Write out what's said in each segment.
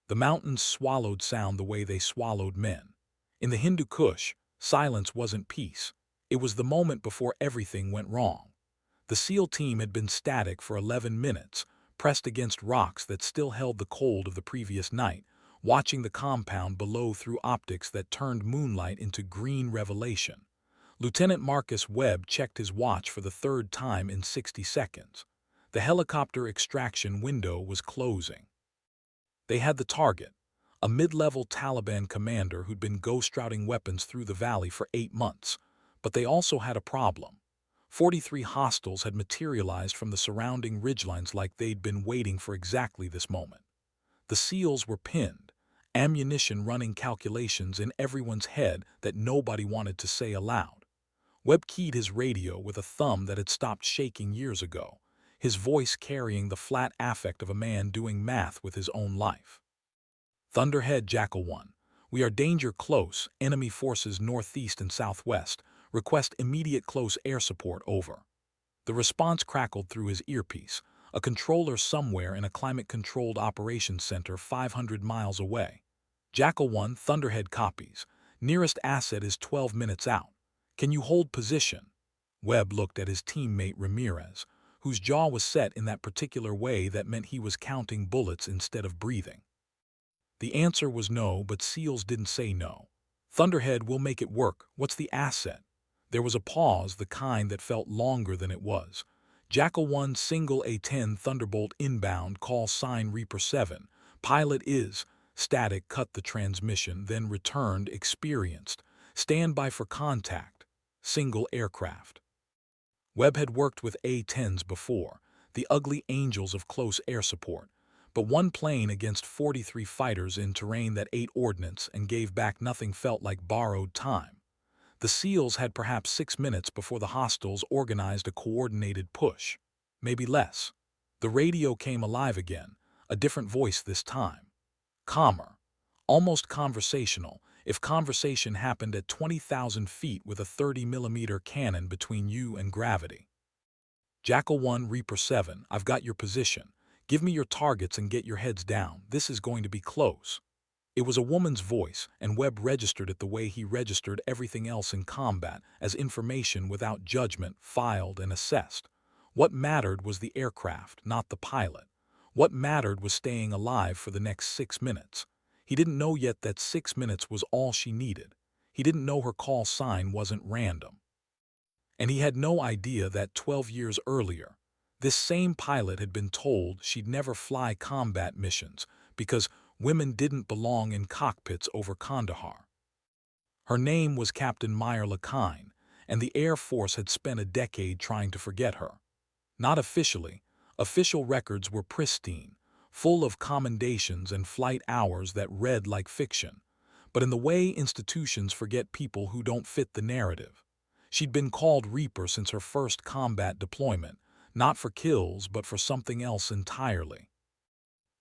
The mountains swallowed sound the way they swallowed men. In the Hindu Kush, silence wasn't peace. It was the moment before everything went wrong. The SEAL team had been static for 11 minutes, pressed against rocks that still held the cold of the previous night, watching the compound below through optics that turned moonlight into green revelation. Lieutenant Marcus Webb checked his watch for the third time in 60 seconds. The helicopter extraction window was closing. They had the target, a mid-level Taliban commander who'd been ghost-routing weapons through the valley for 8 months. But they also had a problem. 43 hostiles had materialized from the surrounding ridgelines like they'd been waiting for exactly this moment. The SEALs were pinned, ammunition running calculations in everyone's head that nobody wanted to say aloud. Webb keyed his radio with a thumb that had stopped shaking years ago, his voice carrying the flat affect of a man doing math with his own life. Thunderhead Jackal 1. We are danger close, enemy forces northeast and southwest. Request immediate close air support, over. The response crackled through his earpiece, a controller somewhere in a climate-controlled operations center 500 miles away. Jackal 1, Thunderhead copies. Nearest asset is 12 minutes out. Can you hold position? Webb looked at his teammate Ramirez, whose jaw was set in that particular way that meant he was counting bullets instead of breathing. The answer was no, but SEALs didn't say no. Thunderhead will make it work. What's the asset? There was a pause, the kind that felt longer than it was. Jackal 1, single A-10 Thunderbolt inbound, call sign Reaper 7. Pilot is, static, cut the transmission, then returned, experienced. Stand by for contact. Single aircraft. Webb had worked with A-10s before, the ugly angels of close air support. But one plane against 43 fighters in terrain that ate ordnance and gave back nothing felt like borrowed time. The SEALs had perhaps 6 minutes before the hostiles organized a coordinated push. Maybe less. The radio came alive again, a different voice this time. Calmer. Almost conversational, if conversation happened at 20,000 feet with a 30mm cannon between you and gravity. Jackal 1, Reaper 7, I've got your position. Give me your targets and get your heads down. This is going to be close. It was a woman's voice, and Webb registered it the way he registered everything else in combat, as information without judgment, filed and assessed. What mattered was the aircraft, not the pilot. What mattered was staying alive for the next 6 minutes. He didn't know yet that 6 minutes was all she needed. He didn't know her call sign wasn't random. And he had no idea that 12 years earlier, this same pilot had been told she'd never fly combat missions because women didn't belong in cockpits over Kandahar. Her name was Captain Meyer Lakine, and the Air Force had spent a decade trying to forget her. Not officially. Official records were pristine, full of commendations and flight hours that read like fiction, but in the way institutions forget people who don't fit the narrative. She'd been called Reaper since her first combat deployment, not for kills but for something else entirely.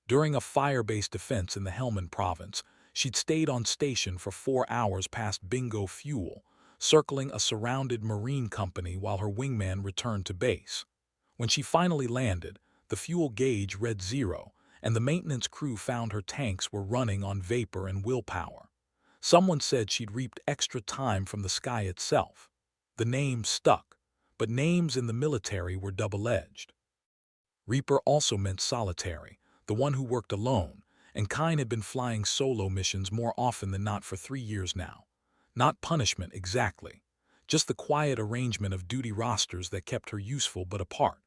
During a fire-based defense in the Helmand province, she'd stayed on station for 4 hours past bingo fuel, circling a surrounded marine company while her wingman returned to base. When she finally landed, the fuel gauge read 0, and the maintenance crew found her tanks were running on vapor and willpower. Someone said she'd reaped extra time from the sky itself. The name stuck, but names in the military were double-edged. Reaper also meant solitary, the one who worked alone, and Kine had been flying solo missions more often than not for 3 years now. Not punishment exactly, just the quiet arrangement of duty rosters that kept her useful but apart.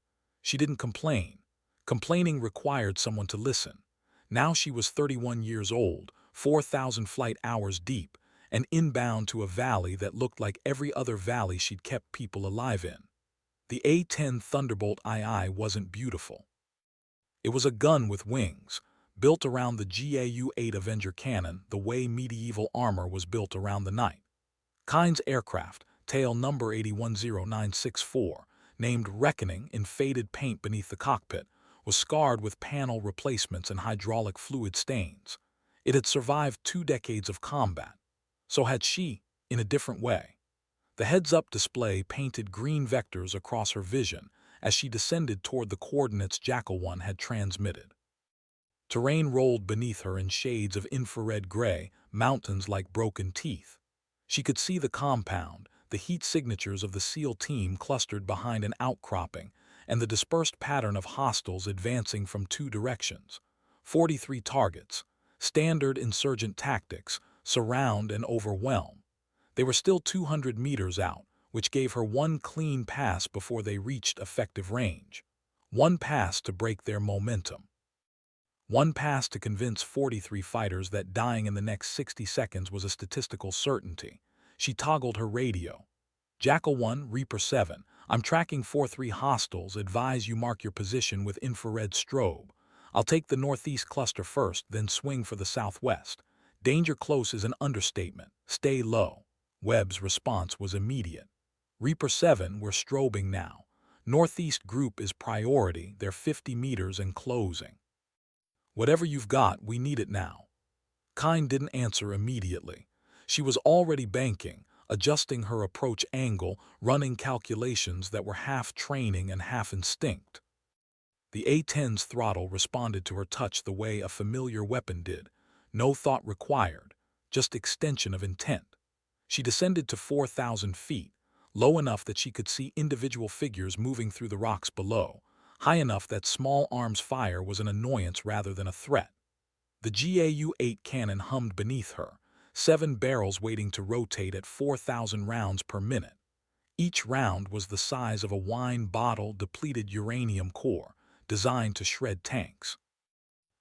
She didn't complain. Complaining required someone to listen. Now she was 31 years old, 4,000 flight hours deep, and inbound to a valley that looked like every other valley she'd kept people alive in. The A-10 Thunderbolt II wasn't beautiful. It was a gun with wings, built around the GAU-8 Avenger cannon the way medieval armor was built around the knight. Kine's aircraft, tail number 810964, named Reckoning in faded paint beneath the cockpit, was scarred with panel replacements and hydraulic fluid stains. It had survived 2 decades of combat. So had she, in a different way. The heads-up display painted green vectors across her vision as she descended toward the coordinates Jackal 1 had transmitted. Terrain rolled beneath her in shades of infrared gray, mountains like broken teeth. She could see the compound, the heat signatures of the SEAL team clustered behind an outcropping, and the dispersed pattern of hostiles advancing from two directions. 43 targets. Standard insurgent tactics: surround and overwhelm. They were still 200 meters out, which gave her one clean pass before they reached effective range. One pass to break their momentum. One pass to convince 43 fighters that dying in the next 60 seconds was a statistical certainty. She toggled her radio. Jackal 1, Reaper 7, I'm tracking 4-3 hostiles. Advise you mark your position with infrared strobe. I'll take the northeast cluster first, then swing for the southwest. Danger close is an understatement. Stay low. Webb's response was immediate. Reaper 7, we're strobing now. Northeast group is priority. They're 50 meters and closing. Whatever you've got, we need it now. Kine didn't answer immediately. She was already banking, adjusting her approach angle, running calculations that were half training and half instinct. The A-10's throttle responded to her touch the way a familiar weapon did. No thought required, just extension of intent. She descended to 4,000 feet, low enough that she could see individual figures moving through the rocks below, high enough that small arms fire was an annoyance rather than a threat. The GAU-8 cannon hummed beneath her, 7 barrels waiting to rotate at 4,000 rounds per minute. Each round was the size of a wine bottle depleted uranium core, designed to shred tanks.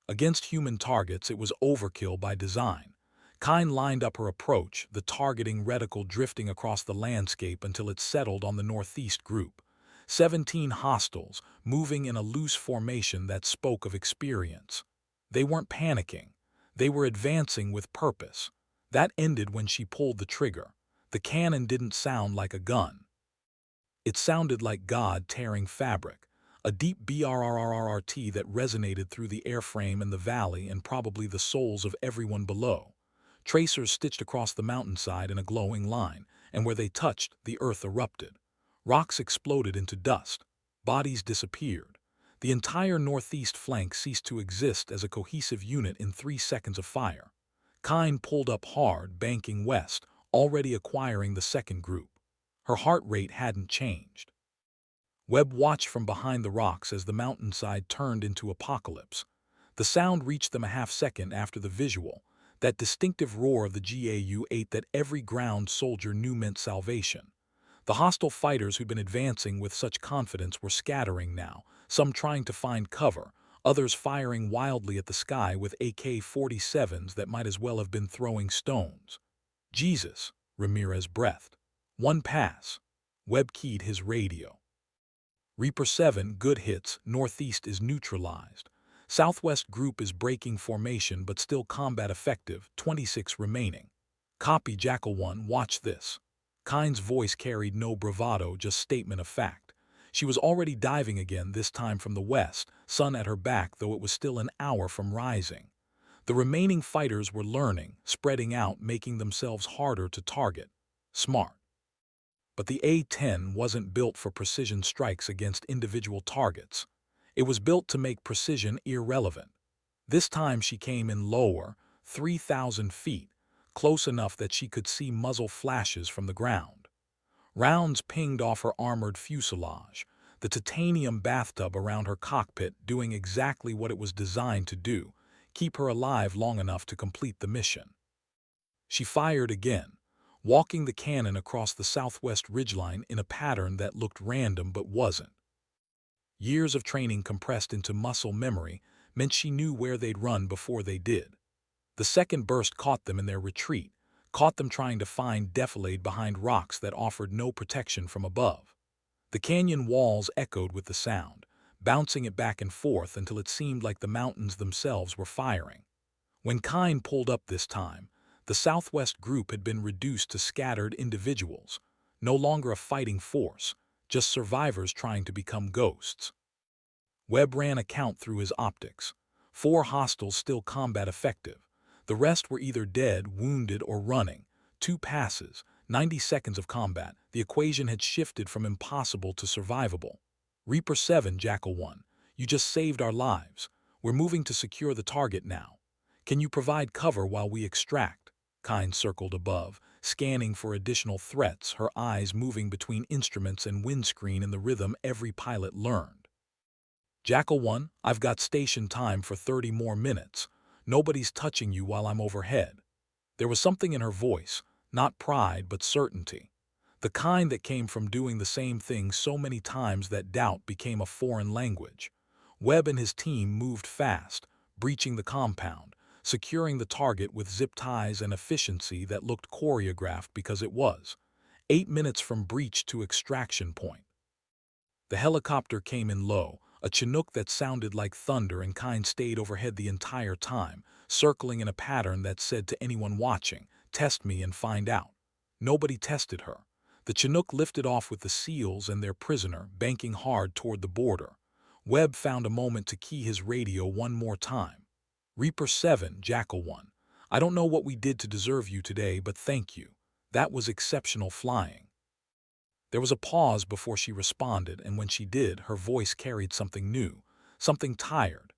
Against human targets, it was overkill by design. Kine lined up her approach, the targeting reticle drifting across the landscape until it settled on the northeast group. 17 hostiles, moving in a loose formation that spoke of experience. They weren't panicking. They were advancing with purpose. That ended when she pulled the trigger. The cannon didn't sound like a gun. It sounded like God tearing fabric, a deep BRRRRT that resonated through the airframe and the valley and probably the souls of everyone below. Tracers stitched across the mountainside in a glowing line, and where they touched, the earth erupted. Rocks exploded into dust. Bodies disappeared. The entire northeast flank ceased to exist as a cohesive unit in 3 seconds of fire. Kine pulled up hard, banking west, already acquiring the second group. Her heart rate hadn't changed. Webb watched from behind the rocks as the mountainside turned into apocalypse. The sound reached them a half-second after the visual, that distinctive roar of the GAU-8 that every ground soldier knew meant salvation. The hostile fighters who'd been advancing with such confidence were scattering now, some trying to find cover, others firing wildly at the sky with AK-47s that might as well have been throwing stones. Jesus, Ramirez breathed. One pass. Webb keyed his radio. Reaper 7, good hits, northeast is neutralized. Southwest group is breaking formation but still combat effective, 26 remaining. Copy Jackal 1, watch this. Kine's voice carried no bravado, just statement of fact. She was already diving again, this time from the west, sun at her back though it was still an hour from rising. The remaining fighters were learning, spreading out, making themselves harder to target. Smart. But the A-10 wasn't built for precision strikes against individual targets. It was built to make precision irrelevant. This time she came in lower, 3,000 feet, close enough that she could see muzzle flashes from the ground. Rounds pinged off her armored fuselage, the titanium bathtub around her cockpit doing exactly what it was designed to do, keep her alive long enough to complete the mission. She fired again, walking the cannon across the southwest ridgeline in a pattern that looked random but wasn't. Years of training compressed into muscle memory meant she knew where they'd run before they did. The second burst caught them in their retreat, caught them trying to find defilade behind rocks that offered no protection from above. The canyon walls echoed with the sound, bouncing it back and forth until it seemed like the mountains themselves were firing. When Kine pulled up this time, the southwest group had been reduced to scattered individuals, no longer a fighting force, just survivors trying to become ghosts. Webb ran a count through his optics. 4 hostiles still combat effective. The rest were either dead, wounded, or running. 2 passes, 90 seconds of combat. The equation had shifted from impossible to survivable. Reaper 7, Jackal 1, you just saved our lives. We're moving to secure the target now. Can you provide cover while we extract? Kind circled above, scanning for additional threats, her eyes moving between instruments and windscreen in the rhythm every pilot learned. Jackal 1, I've got station time for 30 more minutes. Nobody's touching you while I'm overhead. There was something in her voice, not pride but certainty. The kind that came from doing the same thing so many times that doubt became a foreign language. Webb and his team moved fast, breaching the compound, securing the target with zip ties and efficiency that looked choreographed because it was. 8 minutes from breach to extraction point. The helicopter came in low, a Chinook that sounded like thunder, and Kind stayed overhead the entire time, circling in a pattern that said to anyone watching, "Test me and find out." Nobody tested her. The Chinook lifted off with the SEALs and their prisoner, banking hard toward the border. Webb found a moment to key his radio one more time. "Reaper 7, Jackal 1. I don't know what we did to deserve you today, but thank you. That was exceptional flying." There was a pause before she responded, and when she did, her voice carried something new, something tired.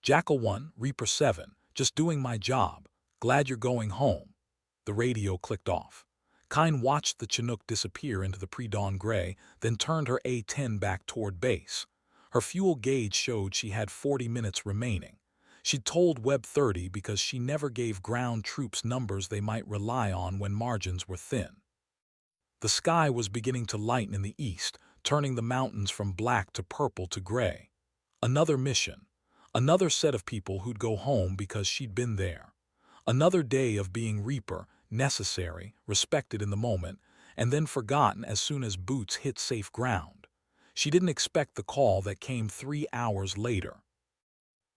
"Jackal 1, Reaper 7, just doing my job. Glad you're going home." The radio clicked off. Kind watched the Chinook disappear into the pre-dawn gray, then turned her A-10 back toward base. Her fuel gauge showed she had 40 minutes remaining. She'd told Webb 30 because she never gave ground troops numbers they might rely on when margins were thin. The sky was beginning to lighten in the east, turning the mountains from black to purple to gray. Another mission. Another set of people who'd go home because she'd been there. Another day of being Reaper, necessary, respected in the moment, and then forgotten as soon as boots hit safe ground. She didn't expect the call that came 3 hours later.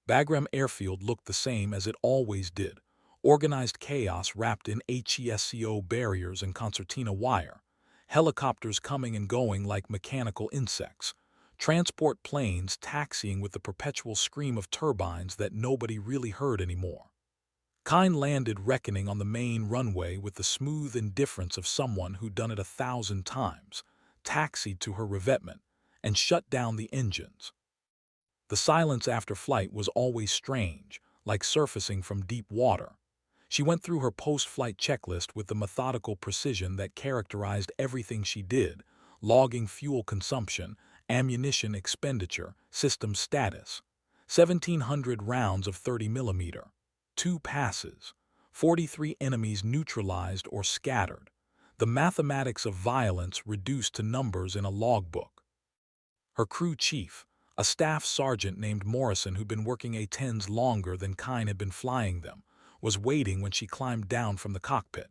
Bagram Airfield looked the same as it always did. Organized chaos wrapped in HESCO barriers and concertina wire. Helicopters coming and going like mechanical insects. Transport planes taxiing with the perpetual scream of turbines that nobody really heard anymore. Kind landed reckoning on the main runway with the smooth indifference of someone who'd done it 1,000 times, taxied to her revetment, and shut down the engines. The silence after flight was always strange, like surfacing from deep water. She went through her post-flight checklist with the methodical precision that characterized everything she did, logging fuel consumption, ammunition expenditure, system status. 1,700 rounds of 30mm. 2 passes. 43 enemies neutralized or scattered. The mathematics of violence reduced to numbers in a logbook. Her crew chief, a staff sergeant named Morrison who'd been working A-10s longer than Kind had been flying them, was waiting when she climbed down from the cockpit.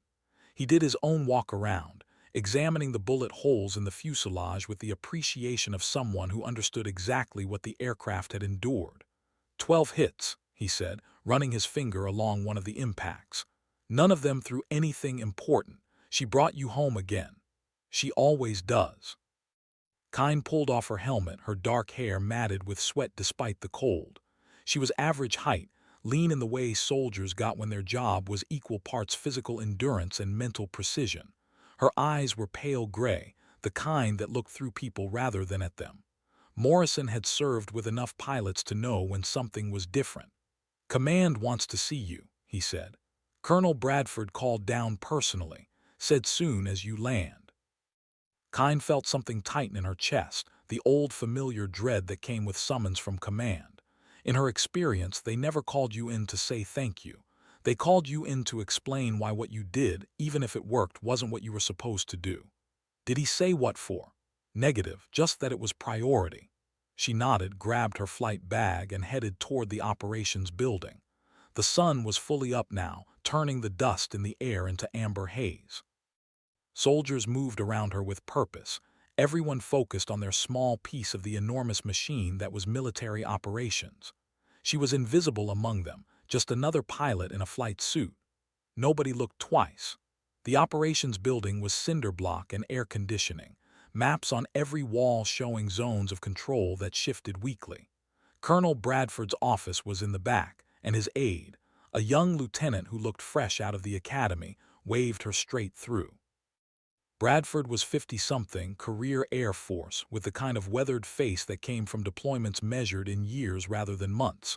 He did his own walk around, examining the bullet holes in the fuselage with the appreciation of someone who understood exactly what the aircraft had endured. 12 hits, he said, running his finger along one of the impacts. None of them through anything important. She brought you home again. She always does. Kind pulled off her helmet, her dark hair matted with sweat despite the cold. She was average height, lean in the way soldiers got when their job was equal parts physical endurance and mental precision. Her eyes were pale gray, the kind that looked through people rather than at them. Morrison had served with enough pilots to know when something was different. "Command wants to see you," he said. "Colonel Bradford called down personally, said soon as you land." Kind felt something tighten in her chest, the old familiar dread that came with summons from command. In her experience, they never called you in to say thank you. They called you in to explain why what you did, even if it worked, wasn't what you were supposed to do. Did he say what for? Negative, just that it was priority. She nodded, grabbed her flight bag, and headed toward the operations building. The sun was fully up now, turning the dust in the air into amber haze. Soldiers moved around her with purpose, everyone focused on their small piece of the enormous machine that was military operations. She was invisible among them, just another pilot in a flight suit. Nobody looked twice. The operations building was cinder block and air conditioning, maps on every wall showing zones of control that shifted weekly. Colonel Bradford's office was in the back, and his aide, a young lieutenant who looked fresh out of the academy, waved her straight through. Bradford was 50-something, career Air Force, with the kind of weathered face that came from deployments measured in years rather than months.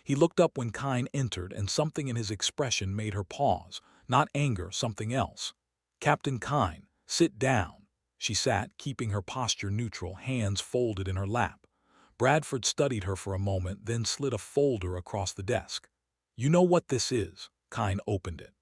He looked up when Kine entered, and something in his expression made her pause. Not anger, something else. "Captain Kine, sit down." She sat, keeping her posture neutral, hands folded in her lap. Bradford studied her for a moment, then slid a folder across the desk. "You know what this is?" Kine opened it.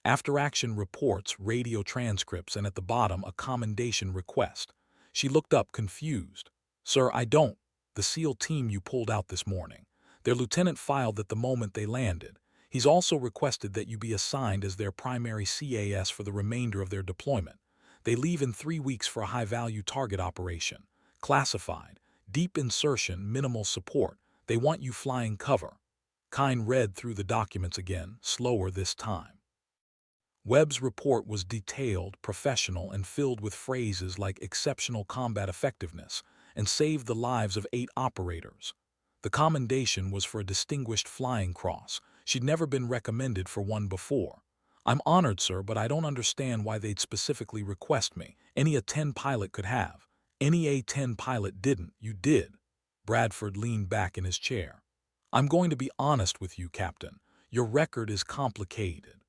After-action reports, radio transcripts, and at the bottom a commendation request. She looked up, confused. "Sir, I don't. The SEAL team you pulled out this morning. Their lieutenant filed that the moment they landed. He's also requested that you be assigned as their primary CAS for the remainder of their deployment. They leave in 3 weeks for a high-value target operation. Classified. Deep insertion, minimal support. They want you flying cover." Kine read through the documents again, slower this time. Webb's report was detailed, professional, and filled with phrases like exceptional combat effectiveness and saved the lives of 8 operators. The commendation was for a distinguished flying cross. She'd never been recommended for one before. "I'm honored, sir, but I don't understand why they'd specifically request me. Any A-10 pilot could have. Any A-10 pilot didn't. You did." Bradford leaned back in his chair. "I'm going to be honest with you, Captain. Your record is complicated.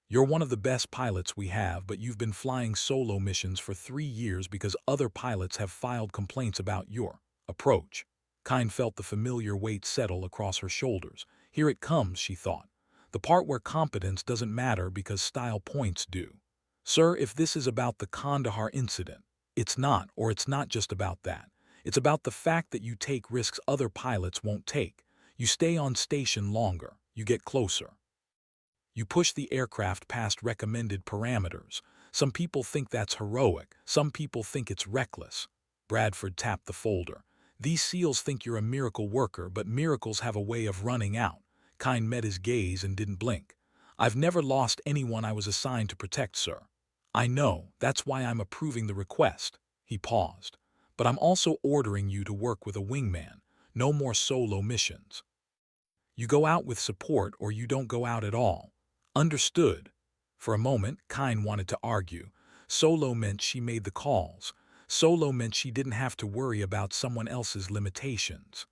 You're one of the best pilots we have, but you've been flying solo missions for 3 years because other pilots have filed complaints about your approach." Kine felt the familiar weight settle across her shoulders. Here it comes, she thought. The part where competence doesn't matter because style points do. "Sir, if this is about the Kandahar incident, it's not, or it's not just about that. It's about the fact that you take risks other pilots won't take. You stay on station longer. You get closer. You push the aircraft past recommended parameters. Some people think that's heroic. Some people think it's reckless." Bradford tapped the folder. "These SEALs think you're a miracle worker, but miracles have a way of running out." Kine met his gaze and didn't blink. "I've never lost anyone I was assigned to protect, sir." "I know. That's why I'm approving the request." He paused. "But I'm also ordering you to work with a wingman. No more solo missions. You go out with support or you don't go out at all." "Understood." For a moment, Kine wanted to argue. Solo meant she made the calls. Solo meant she didn't have to worry about someone else's limitations.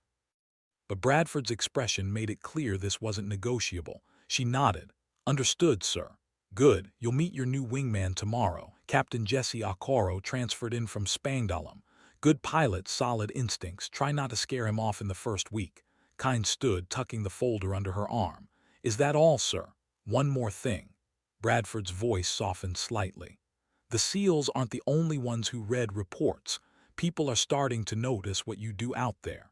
But Bradford's expression made it clear this wasn't negotiable. She nodded. "Understood, sir." "Good. You'll meet your new wingman tomorrow. Captain Jesse Okoro, transferred in from Spangdahlem. Good pilot, solid instincts. Try not to scare him off in the first week." Kine stood, tucking the folder under her arm. "Is that all, sir?" "One more thing." Bradford's voice softened slightly. "The SEALs aren't the only ones who read reports. People are starting to notice what you do out there.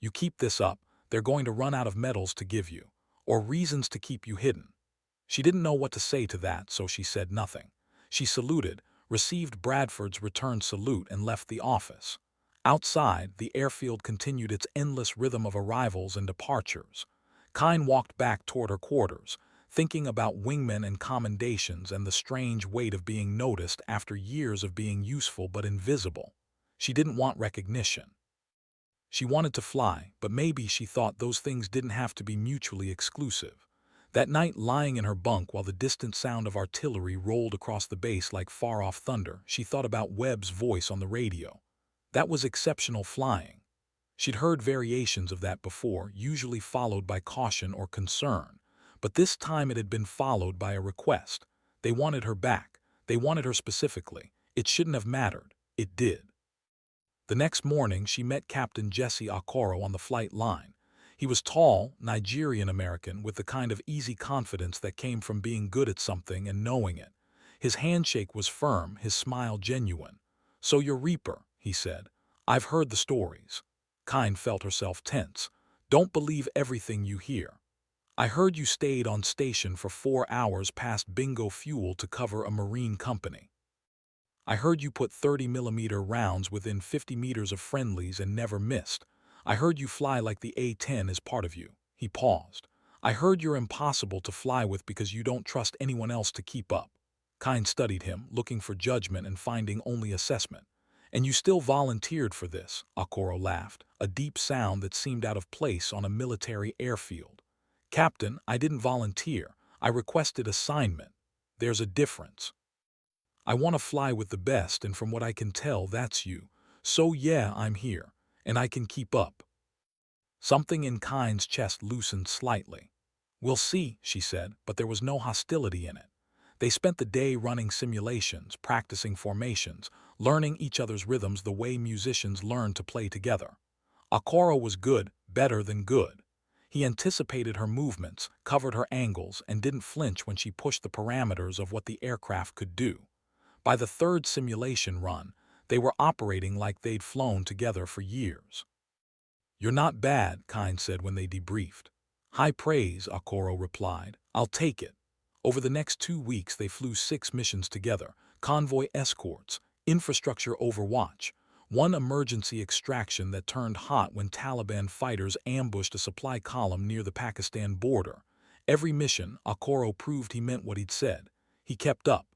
You keep this up, they're going to run out of medals to give you, or reasons to keep you hidden." She didn't know what to say to that, so she said nothing. She saluted, received Bradford's return salute, and left the office. Outside, the airfield continued its endless rhythm of arrivals and departures. Kine walked back toward her quarters, thinking about wingmen and commendations and the strange weight of being noticed after years of being useful but invisible. She didn't want recognition. She wanted to fly, but maybe she thought those things didn't have to be mutually exclusive. That night, lying in her bunk while the distant sound of artillery rolled across the base like far-off thunder, she thought about Webb's voice on the radio. That was exceptional flying. She'd heard variations of that before, usually followed by caution or concern. But this time it had been followed by a request. They wanted her back. They wanted her specifically. It shouldn't have mattered. It did. The next morning, she met Captain Jesse Okoro on the flight line. He was tall, Nigerian-American, with the kind of easy confidence that came from being good at something and knowing it. His handshake was firm, his smile genuine. "So you're Reaper," he said. "I've heard the stories." Kine felt herself tense. "Don't believe everything you hear. I heard you stayed on station for 4 hours past bingo fuel to cover a marine company. I heard you put 30mm rounds within 50 meters of friendlies and never missed. I heard you fly like the A-10 is part of you." He paused. "I heard you're impossible to fly with because you don't trust anyone else to keep up." Kine studied him, looking for judgment and finding only assessment. "And you still volunteered for this," Okoro laughed, a deep sound that seemed out of place on a military airfield. "Captain, I didn't volunteer. I requested assignment. There's a difference. I want to fly with the best, and from what I can tell, that's you. So yeah, I'm here, and I can keep up." Something in Kine's chest loosened slightly. "We'll see," she said, but there was no hostility in it. They spent the day running simulations, practicing formations, learning each other's rhythms the way musicians learn to play together. Akoro was good, better than good. He anticipated her movements, covered her angles, and didn't flinch when she pushed the parameters of what the aircraft could do. By the third simulation run, they were operating like they'd flown together for years. "You're not bad," Kine said when they debriefed. "High praise," Akoro replied. "I'll take it." Over the next 2 weeks they flew 6 missions together: convoy escorts, infrastructure overwatch, one emergency extraction that turned hot when Taliban fighters ambushed a supply column near the Pakistan border. Every mission, Akoro proved he meant what he'd said. He kept up.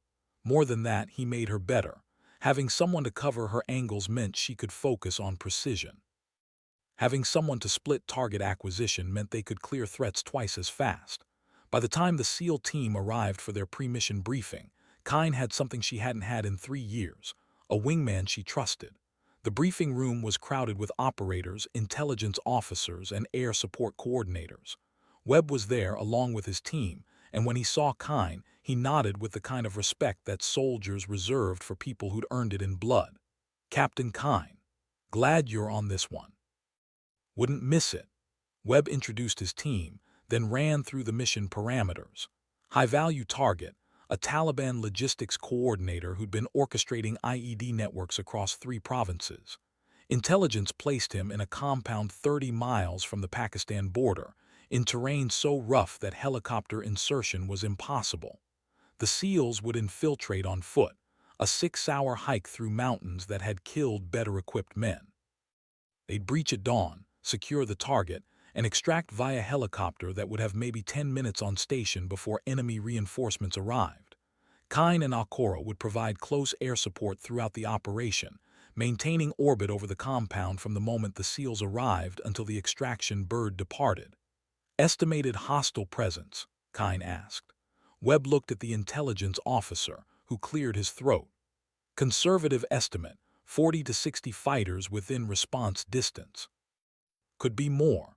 More than that, he made her better. Having someone to cover her angles meant she could focus on precision. Having someone to split target acquisition meant they could clear threats twice as fast. By the time the SEAL team arrived for their pre-mission briefing, Kine had something she hadn't had in 3 years, a wingman she trusted. The briefing room was crowded with operators, intelligence officers, and air support coordinators. Webb was there along with his team, and when he saw Kine, he nodded with the kind of respect that soldiers reserved for people who'd earned it in blood. "Captain Kine, glad you're on this one. Wouldn't miss it." Webb introduced his team, then ran through the mission parameters. High-value target, a Taliban logistics coordinator who'd been orchestrating IED networks across 3 provinces. Intelligence placed him in a compound 30 miles from the Pakistan border, in terrain so rough that helicopter insertion was impossible. The SEALs would infiltrate on foot, a 6-hour hike through mountains that had killed better-equipped men. They'd breach at dawn, secure the target, and extract via helicopter that would have maybe 10 minutes on station before enemy reinforcements arrived. Kine and Akoro would provide close air support throughout the operation, maintaining orbit over the compound from the moment the SEALs arrived until the extraction bird departed. "Estimated hostile presence?" Kine asked. Webb looked at the intelligence officer, who cleared his throat. "Conservative estimate, 40 to 60 fighters within response distance. Could be more.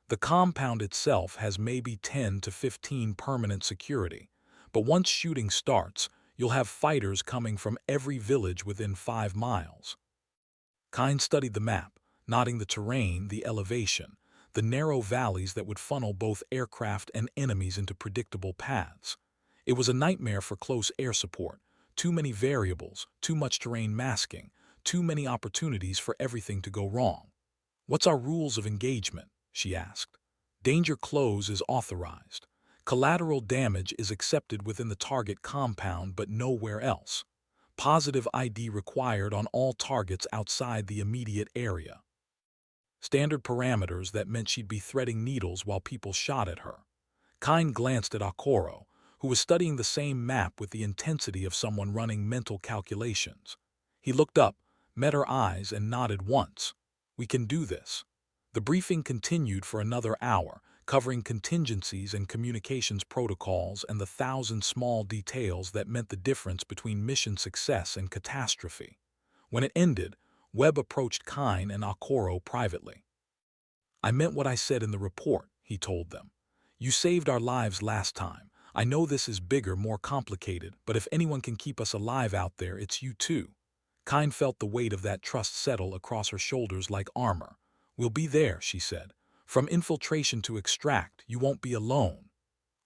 The compound itself has maybe 10 to 15 permanent security, but once shooting starts, you'll have fighters coming from every village within 5 miles. Kine studied the map, noting the terrain, the elevation, the narrow valleys that would funnel both aircraft and enemies into predictable paths. It was a nightmare for close air support. Too many variables, too much terrain masking, too many opportunities for everything to go wrong. "What's our rules of engagement?" she asked. "Danger close is authorized. Collateral damage is accepted within the target compound but nowhere else. Positive ID required on all targets outside the immediate area." Standard parameters that meant she'd be threading needles while people shot at her. Kine glanced at Akoro, who was studying the same map with the intensity of someone running mental calculations. He looked up, met her eyes, and nodded once. "We can do this." The briefing continued for another hour, covering contingencies and communications protocols and the 1,000 small details that meant the difference between mission success and catastrophe. When it ended, Webb approached Kine and Akoro privately. "I meant what I said in the report," he told them. "You saved our lives last time. I know this is bigger, more complicated, but if anyone can keep us alive out there, it's you too." Kine felt the weight of that trust settle across her shoulders like armor. "We'll be there," she said. "From infiltration to extract, you won't be alone."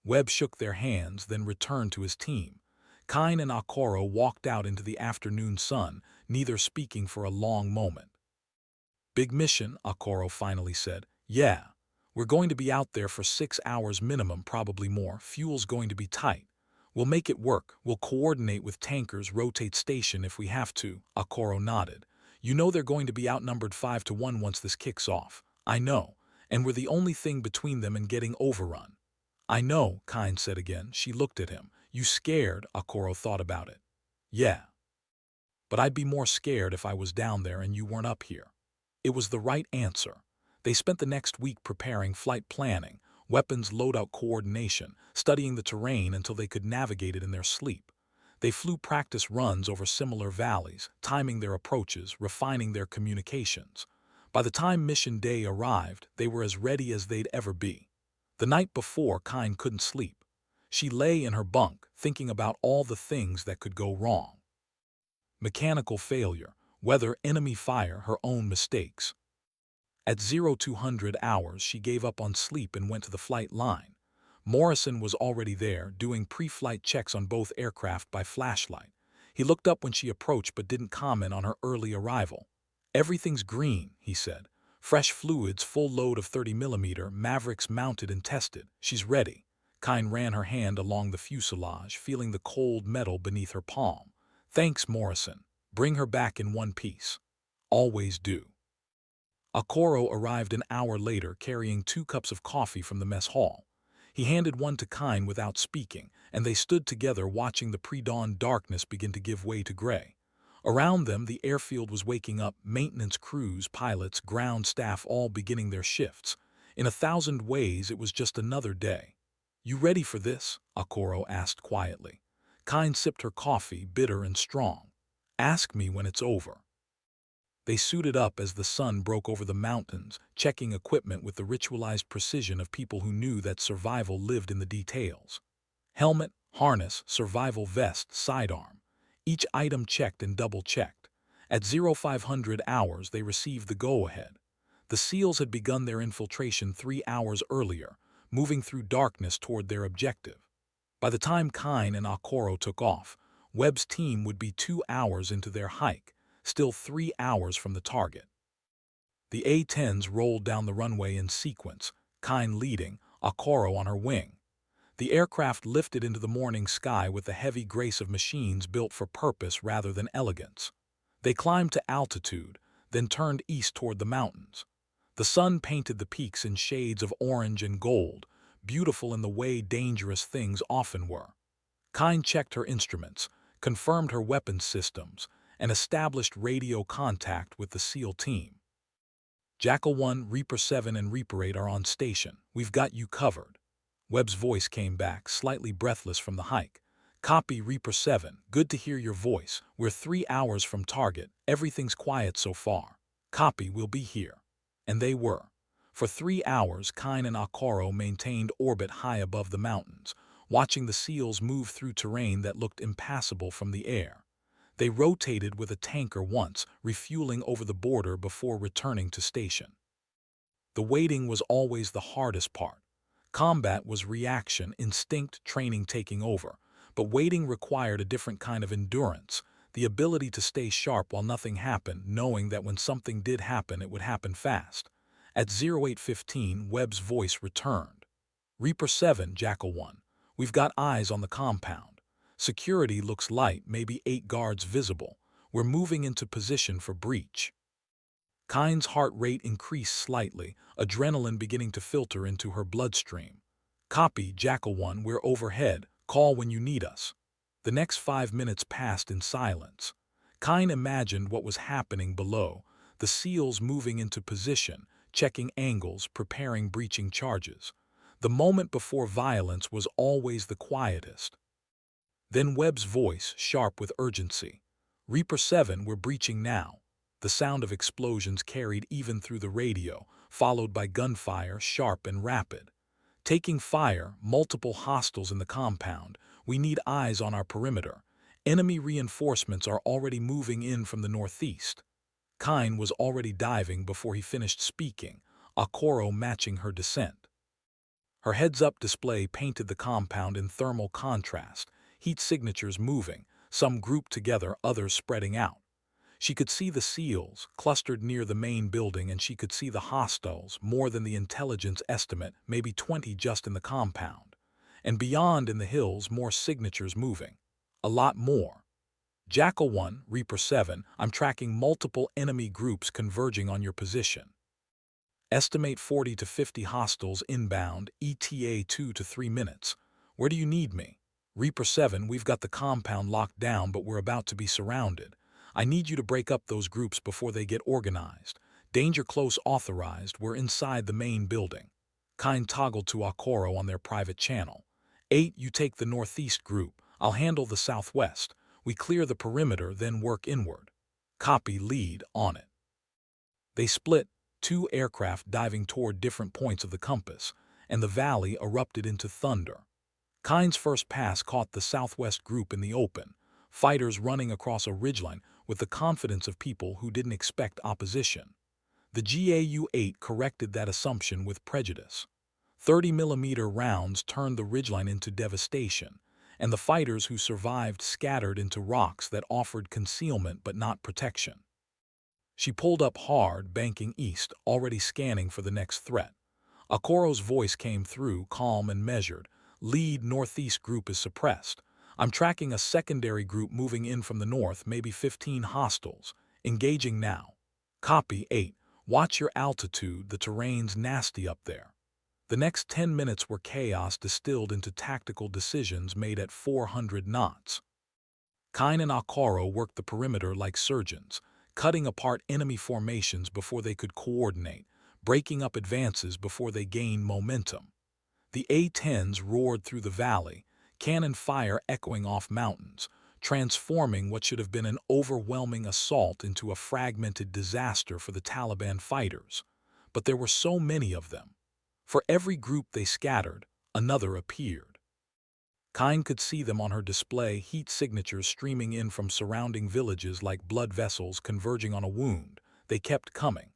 Webb shook their hands, then returned to his team. Kine and Akoro walked out into the afternoon sun, neither speaking for a long moment. "Big mission," Akoro finally said. "Yeah. We're going to be out there for 6 hours minimum, probably more. Fuel's going to be tight. We'll make it work. We'll coordinate with tankers, rotate station if we have to." Akoro nodded. "You know they're going to be outnumbered 5 to 1 once this kicks off." "I know. And we're the only thing between them and getting overrun." "I know," Kine said again. She looked at him. "You scared?" Akoro thought about it. "Yeah. But I'd be more scared if I was down there and you weren't up here." It was the right answer. They spent the next week preparing flight planning, weapons loadout coordination, studying the terrain until they could navigate it in their sleep. They flew practice runs over similar valleys, timing their approaches, refining their communications. By the time mission day arrived, they were as ready as they'd ever be. The night before, Kine couldn't sleep. She lay in her bunk, thinking about all the things that could go wrong. Mechanical failure, weather, enemy fire, her own mistakes. At 0200 hours, she gave up on sleep and went to the flight line. Morrison was already there, doing pre-flight checks on both aircraft by flashlight. He looked up when she approached but didn't comment on her early arrival. "Everything's green," he said. "Fresh fluids, full load of 30mm, Mavericks mounted and tested. She's ready." Kine ran her hand along the fuselage, feeling the cold metal beneath her palm. "Thanks, Morrison. Bring her back in one piece." "Always do." Okoro arrived an hour later carrying 2 cups of coffee from the mess hall. He handed one to Kine without speaking, and they stood together watching the pre-dawn darkness begin to give way to gray. Around them, the airfield was waking up, maintenance crews, pilots, ground staff all beginning their shifts. In 1,000 ways, it was just another day. "You ready for this?" Okoro asked quietly. Kine sipped her coffee, bitter and strong. "Ask me when it's over." They suited up as the sun broke over the mountains, checking equipment with the ritualized precision of people who knew that survival lived in the details. Helmet, harness, survival vest, sidearm. Each item checked and double-checked. At 0500 hours, they received the go-ahead. The SEALs had begun their infiltration 3 hours earlier, moving through darkness toward their objective. By the time Kine and Okoro took off, Webb's team would be 2 hours into their hike, still 3 hours from the target. The A-10s rolled down the runway in sequence, Kine leading, Okoro on her wing. The aircraft lifted into the morning sky with the heavy grace of machines built for purpose rather than elegance. They climbed to altitude, then turned east toward the mountains. The sun painted the peaks in shades of orange and gold, beautiful in the way dangerous things often were. Kine checked her instruments, confirmed her weapons systems, and established radio contact with the SEAL team. "Jackal 1, Reaper 7, and Reaper 8 are on station. We've got you covered." Webb's voice came back, slightly breathless from the hike. "Copy, Reaper 7. Good to hear your voice. We're 3 hours from target. Everything's quiet so far." "Copy, we'll be here." And they were. For 3 hours, Kine and Okoro maintained orbit high above the mountains, watching the SEALs move through terrain that looked impassable from the air. They rotated with a tanker once, refueling over the border before returning to station. The waiting was always the hardest part. Combat was reaction, instinct, training taking over, but waiting required a different kind of endurance, the ability to stay sharp while nothing happened, knowing that when something did happen, it would happen fast. At 0815, Webb's voice returned. "Reaper 7, Jackal 1. We've got eyes on the compound. Security looks light, maybe 8 guards visible. We're moving into position for breach." Kine's heart rate increased slightly, adrenaline beginning to filter into her bloodstream. "Copy, Jackal 1, we're overhead. Call when you need us." The next 5 minutes passed in silence. Kine imagined what was happening below, the SEALs moving into position, checking angles, preparing breaching charges. The moment before violence was always the quietest. Then Webb's voice, sharp with urgency. "Reaper 7, we're breaching now." The sound of explosions carried even through the radio, followed by gunfire, sharp and rapid. "Taking fire, multiple hostiles in the compound. We need eyes on our perimeter. Enemy reinforcements are already moving in from the northeast." Kine was already diving before he finished speaking, Okoro matching her descent. Her heads-up display painted the compound in thermal contrast, heat signatures moving, some grouped together, others spreading out. She could see the SEALs, clustered near the main building, and she could see the hostiles, more than the intelligence estimate, maybe 20 just in the compound. And beyond in the hills, more signatures moving. A lot more. "Jackal 1, Reaper 7, I'm tracking multiple enemy groups converging on your position. Estimate 40 to 50 hostiles inbound, ETA 2 to 3 minutes. Where do you need me?" "Reaper 7, we've got the compound locked down, but we're about to be surrounded. I need you to break up those groups before they get organized. Danger close authorized, we're inside the main building." Kine toggled to Okoro on their private channel. 8, you take the northeast group. I'll handle the southwest. We clear the perimeter, then work inward." "Copy, lead, on it." They split, two aircraft diving toward different points of the compass, and the valley erupted into thunder. Kine's first pass caught the southwest group in the open, fighters running across a ridgeline with the confidence of people who didn't expect opposition. The GAU-8 corrected that assumption with prejudice. 30mm rounds turned the ridgeline into devastation, and the fighters who survived scattered into rocks that offered concealment but not protection. She pulled up hard, banking east, already scanning for the next threat. Okoro's voice came through, calm and measured. Lead northeast group is suppressed. I'm tracking a secondary group moving in from the north, maybe 15 hostiles. Engaging now. Copy, 8. Watch your altitude, the terrain's nasty up there. The next 10 minutes were chaos distilled into tactical decisions made at 400 knots. Kine and Okoro worked the perimeter like surgeons, cutting apart enemy formations before they could coordinate, breaking up advances before they gained momentum. The A-10s roared through the valley, cannon fire echoing off mountains, transforming what should have been an overwhelming assault into a fragmented disaster for the Taliban fighters. But there were so many of them. For every group they scattered, another appeared. Kine could see them on her display, heat signatures streaming in from surrounding villages like blood vessels converging on a wound. They kept coming.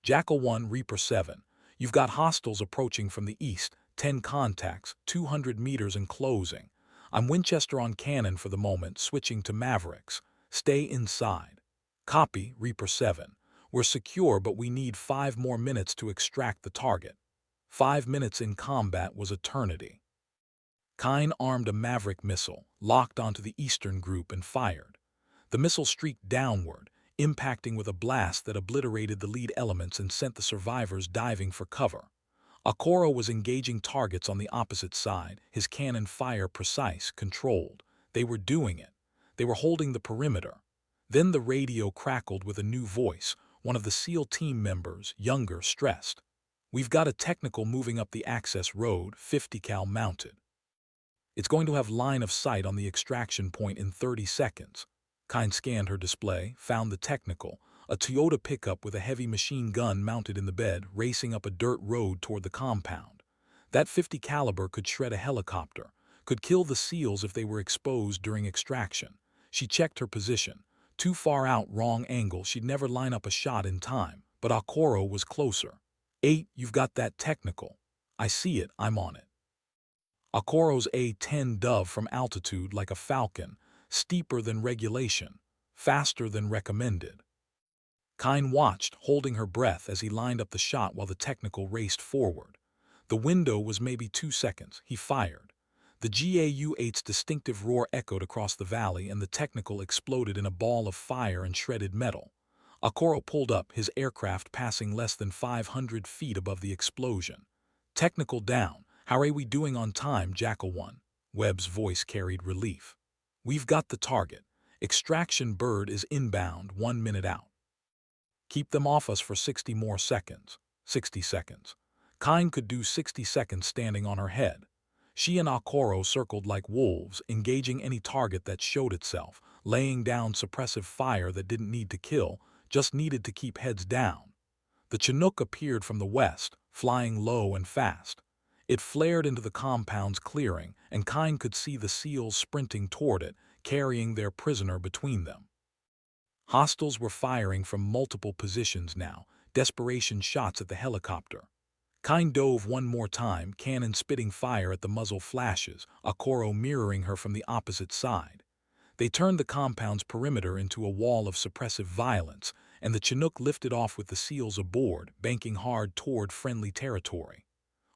Jackal 1, Reaper 7. You've got hostiles approaching from the east, 10 contacts, 200 meters and closing. I'm Winchester on cannon for the moment, switching to Mavericks. Stay inside. Copy, Reaper 7. We're secure, but we need 5 more minutes to extract the target. 5 minutes in combat was eternity. Kine armed a Maverick missile, locked onto the eastern group and fired. The missile streaked downward, impacting with a blast that obliterated the lead elements and sent the survivors diving for cover. Okoro was engaging targets on the opposite side, his cannon fire precise, controlled. They were doing it. They were holding the perimeter. Then the radio crackled with a new voice, one of the SEAL team members, younger, stressed. We've got a technical moving up the access road, 50 cal mounted. It's going to have line of sight on the extraction point in 30 seconds. Kine scanned her display, found the technical, a Toyota pickup with a heavy machine gun mounted in the bed, racing up a dirt road toward the compound. That 50 caliber could shred a helicopter, could kill the SEALs if they were exposed during extraction. She checked her position. Too far out, wrong angle, she'd never line up a shot in time, but Okoro was closer. 8, you've got that technical. I see it, I'm on it. Okoro's A-10 dove from altitude like a falcon, steeper than regulation, faster than recommended. Kine watched, holding her breath as he lined up the shot while the technical raced forward. The window was maybe 2 seconds. He fired. The GAU-8's distinctive roar echoed across the valley and the technical exploded in a ball of fire and shredded metal. Okoro pulled up, his aircraft passing less than 500 feet above the explosion. Technical down. How are we doing on time, Jackal 1? Webb's voice carried relief. We've got the target. Extraction bird is inbound, 1 minute out. Keep them off us for 60 more seconds. 60 seconds. Kine could do 60 seconds standing on her head. She and Okoro circled like wolves, engaging any target that showed itself, laying down suppressive fire that didn't need to kill, just needed to keep heads down. The Chinook appeared from the west, flying low and fast. It flared into the compound's clearing, and Kine could see the SEALs sprinting toward it, carrying their prisoner between them. Hostiles were firing from multiple positions now, desperation shots at the helicopter. Kine dove one more time, cannon spitting fire at the muzzle flashes, Okoro mirroring her from the opposite side. They turned the compound's perimeter into a wall of suppressive violence, and the Chinook lifted off with the SEALs aboard, banking hard toward friendly territory.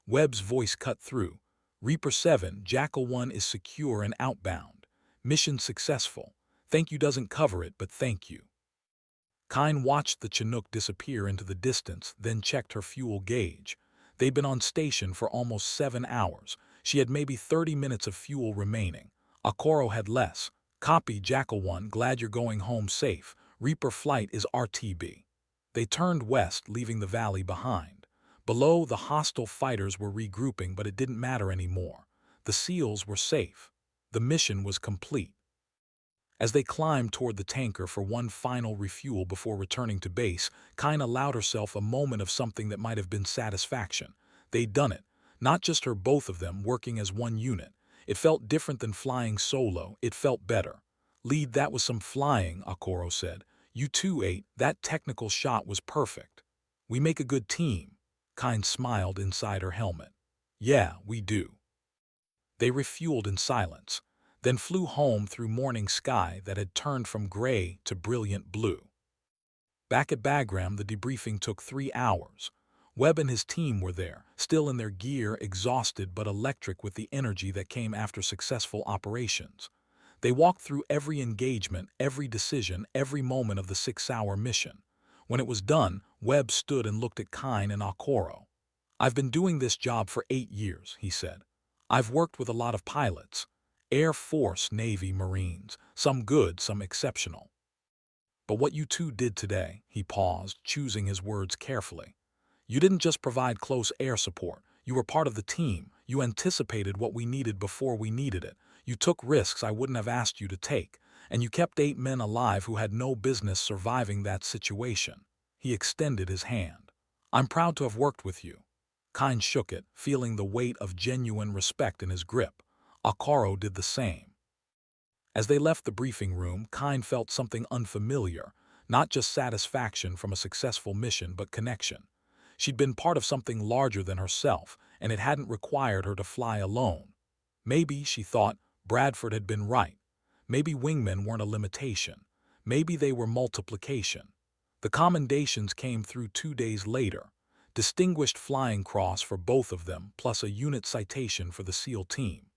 Webb's voice cut through. Reaper 7, Jackal 1 is secure and outbound. Mission successful. Thank you doesn't cover it, but thank you. Kine watched the Chinook disappear into the distance, then checked her fuel gauge. They'd been on station for almost 7 hours. She had maybe 30 minutes of fuel remaining. Okoro had less. Copy, Jackal 1, glad you're going home safe. Reaper flight is RTB. They turned west, leaving the valley behind. Below, the hostile fighters were regrouping, but it didn't matter anymore. The SEALs were safe. The mission was complete. As they climbed toward the tanker for one final refuel before returning to base, Kine allowed herself a moment of something that might have been satisfaction. They'd done it. Not just her, both of them, working as one unit. It felt different than flying solo. It felt better. "Lead, that was some flying," Okoro said. "You too, A. That technical shot was perfect." "We make a good team." Kine smiled inside her helmet. "Yeah, we do." They refueled in silence, then flew home through morning sky that had turned from gray to brilliant blue. Back at Bagram, the debriefing took 3 hours. Webb and his team were there, still in their gear, exhausted but electric with the energy that came after successful operations. They walked through every engagement, every decision, every moment of the 6-hour mission. When it was done, Webb stood and looked at Kine and Okoro. "I've been doing this job for 8 years," he said. "I've worked with a lot of pilots. Air Force, Navy, Marines, some good, some exceptional. But what you two did today," he paused, choosing his words carefully. "You didn't just provide close air support. You were part of the team. You anticipated what we needed before we needed it. You took risks I wouldn't have asked you to take. And you kept 8 men alive who had no business surviving that situation." He extended his hand. "I'm proud to have worked with you." Kine shook it, feeling the weight of genuine respect in his grip. Okoro did the same. As they left the briefing room, Kine felt something unfamiliar, not just satisfaction from a successful mission, but connection. She'd been part of something larger than herself, and it hadn't required her to fly alone. Maybe, she thought, Bradford had been right. Maybe wingmen weren't a limitation. Maybe they were multiplication. The commendations came through 2 days later. Distinguished Flying Cross for both of them, plus a unit citation for the SEAL team.